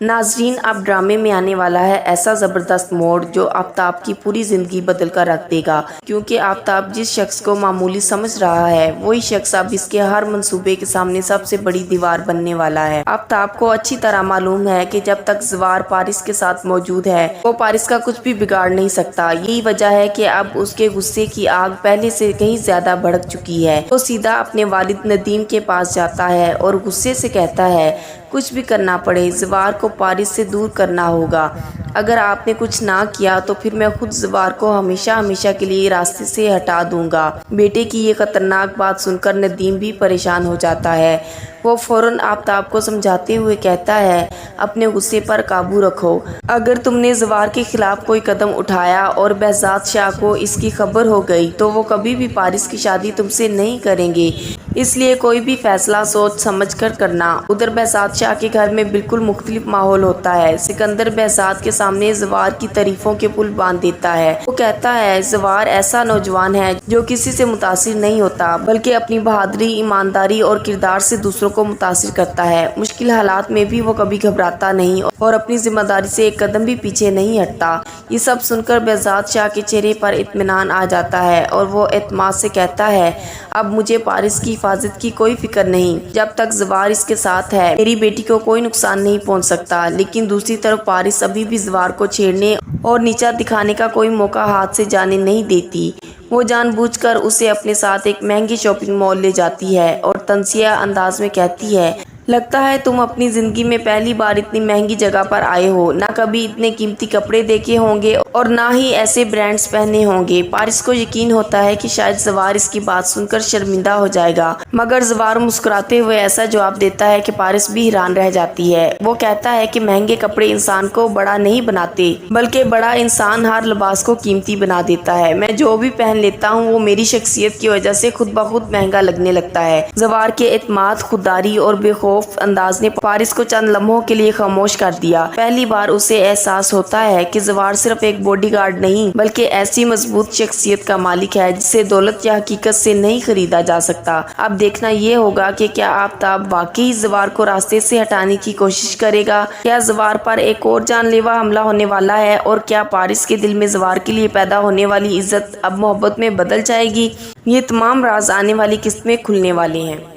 ناظرین، اب ڈرامے میں آنے والا ہے ایسا زبردست موڑ جو آفتاب کی پوری زندگی بدل کر رکھ دے گا، کیونکہ آفتاب جس شخص کو معمولی سمجھ رہا ہے وہی شخص اب اس کے ہر منصوبے کے سامنے سب سے بڑی دیوار بننے والا ہے۔ آفتاب کو اچھی طرح معلوم ہے کہ جب تک زوار پارس کے ساتھ موجود ہے وہ پارس کا کچھ بھی بگاڑ نہیں سکتا۔ یہی وجہ ہے کہ اب اس کے غصے کی آگ پہلے سے کہیں زیادہ بھڑک چکی ہے۔ وہ سیدھا اپنے والد ندیم کے پاس جاتا ہے اور غصے سے کہتا ہے، کچھ بھی کرنا پڑے زوار کو پارس سے دور کرنا ہوگا۔ اگر آپ نے کچھ نہ کیا تو پھر میں خود زوار کو ہمیشہ ہمیشہ کے لیے راستے سے ہٹا دوں گا۔ بیٹے کی یہ خطرناک بات سن کر ندیم بھی پریشان ہو جاتا ہے۔ وہ فوراً آفتاب کو سمجھاتے ہوئے کہتا ہے، اپنے غصے پر قابو رکھو۔ اگر تم نے زوار کے خلاف کوئی قدم اٹھایا اور بہزاد شاہ کو اس کی خبر ہو گئی تو وہ کبھی بھی پارس کی شادی تم سے نہیں کریں گے، اس لیے کوئی بھی فیصلہ سوچ سمجھ کر کرنا۔ ادھر بہزاد شاہ کے گھر میں بالکل مختلف ماحول ہوتا ہے۔ سکندر بہزاد کے سامنے زوار کی تعریفوں کے پل باندھ دیتا ہے۔ وہ کہتا ہے، زوار ایسا نوجوان ہے جو کسی سے متاثر نہیں ہوتا بلکہ اپنی بہادری، ایمانداری اور کردار سے دوسروں کو متاثر کرتا ہے۔ مشکل حالات میں بھی وہ کبھی گھبراتا نہیں اور اپنی ذمہ داری سے ایک قدم بھی پیچھے نہیں ہٹتا۔ یہ سب سن کر بہزاد شاہ کے چہرے پر اطمینان آ جاتا ہے اور وہ اعتماد سے کہتا ہے، اب مجھے پارس کی حفاظت کی کوئی فکر نہیں۔ جب تک زوار اس کے ساتھ ہے میری بیٹی کو کوئی نقصان نہیں پہنچ سکتا۔ لیکن دوسری طرف پارس ابھی بھی زوار کو چھیڑنے اور نیچا دکھانے کا کوئی موقع ہاتھ سے جانے نہیں دیتی۔ وہ جان بوجھ کر اسے اپنے ساتھ ایک مہنگے شاپنگ مال لے جاتی ہے اور تنزیہ انداز میں کہتی ہے، لگتا ہے تم اپنی زندگی میں پہلی بار اتنی مہنگی جگہ پر آئے ہو۔ نہ کبھی اتنے قیمتی کپڑے دیکھے ہوں گے اور نہ ہی ایسے برانڈز پہنے ہوں گے۔ پارس کو یقین ہوتا ہے کہ شاید زوار اس کی بات سن کر شرمندہ ہو جائے گا، مگر زوار مسکراتے ہوئے ایسا جواب دیتا ہے کہ پارس بھی حیران رہ جاتی ہے۔ وہ کہتا ہے کہ مہنگے کپڑے انسان کو بڑا نہیں بناتے بلکہ بڑا انسان ہر لباس کو قیمتی بنا دیتا ہے۔ میں جو بھی پہن لیتا ہوں وہ میری شخصیت کی وجہ سے خود بخود مہنگا لگنے لگتا ہے۔ زوار کے اعتماد، خودداری اور بے خوف انداز نے پارس کو چند لمحوں کے لیے خاموش کر دیا۔ پہلی بار اسے احساس ہوتا ہے کہ زوار صرف ایک باڈی گارڈ نہیں بلکہ ایسی مضبوط شخصیت کا مالک ہے جسے دولت یا حقیقت سے نہیں خریدا جا سکتا۔ اب دیکھنا یہ ہوگا کہ کیا آفتاب واقعی زوار کو راستے سے ہٹانے کی کوشش کرے گا، کیا زوار پر ایک اور جان لیوا حملہ ہونے والا ہے اور کیا پارس کے دل میں زوار کے لیے پیدا ہونے والی عزت اب محبت میں بدل جائے گی۔ یہ تمام راز آنے والی قسط میں کھلنے والے ہیں۔